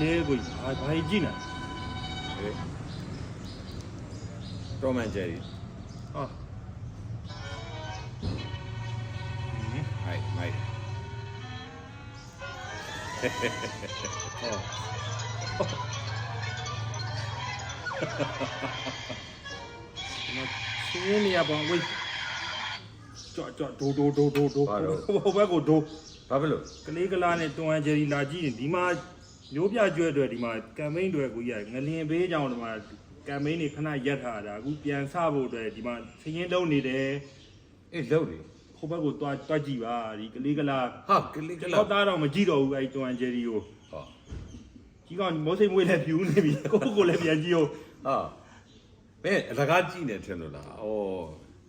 လဲကိုဘာကြီးနေတော်မှန်ကျယ်ဟာမိုက်ရှင်းနေရပါဝိတ်ကြော့ဒိုဟိုဘက်ကိုဒို ဘာဖြစ်လို့ ကလေးကလာနဲ့တွန်ဂျယ်ရီလာကြည့်ရင်ဒီမှာမျိုးပြကျွဲတွေဒီမှာကမ်ပိန်းတွေကိုကြီးငလင်ဘေးကြောင်ဒီမှာကမ်ပိန်းတွေခဏရက်ထားတာအခုပြန်ဆဖို့အတွက်ဒီမှာခရင်လုံးနေတယ်အေးလုံးနေဟိုဘက်ကိုတွားကြည့်ပါဒီကလေးကလာဟာကလေးကလာတော့သားတော့မကြည့်တော့ဘူးအဲ့တွန်ဂျယ်ရီကိုဟောကြီးကောင်မိုးစိတ်မွေးလည်းဖြူနေပြီကိုလည်းပြန်ကြည့်အောင်ဟာမင်းအလကားကြည့်နေထင်လို့လားဩ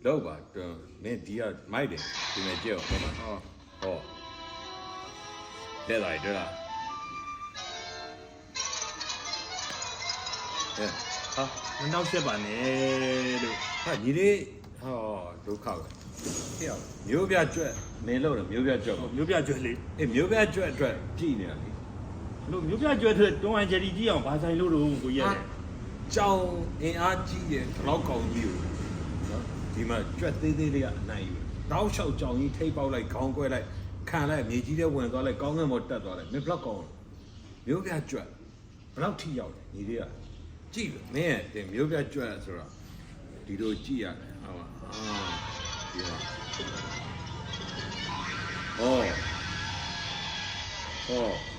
လောက်ပါမင်းဒီကမိုက်တယ်ဒီမဲ့ကြည့်အောင်ဟောတဲ့လိုက်တဲ့လားဟာမနောက်ဆက်ပါနဲ့လို့ဟာညီလေးဟောဒုက္ခပဲဟေ့မျိုးပြကြွက်မင်းလို့မျိုးပြကြွက်မျိုးပြကျွဲလေအေးမျိုးပြကြွက်အတွက်ကြည့်နေတာလေလို့မျိုးပြကျွဲတဲ့တွန်ဂျယ်ရီကြည့်အောင်ဘာဆိုင်လို့တော့ကိုကြီးရတယ်ကြောင်အင်အားကြီးတယ်ဒီလောက်ကောင်းကြီးကိုနော်ဒီမှာကြွက်သေးသေးလေးကအနိုင်ယူတောက်လျှောက်ကြောင်ကြီးထိပ်ပေါက်လိုက်ခေါင်းကွဲလိုက်ခံလိုက်မြေကြီးထဲဝင်သွားလိုက်ကောင်းကင်ပေါ်တက်သွားလိုက်မင်းဘလောက်ကောင်းမျိုးပြကြွက်ဘလောက်ထိရောက်တယ်ညီလေးကကြည့်မင်းရဲ့မျိုးပြကြွက်ဆိုတော့ဒီလိုကြည့်ရတယ်ဟုတ်ပါဒီမှာဟော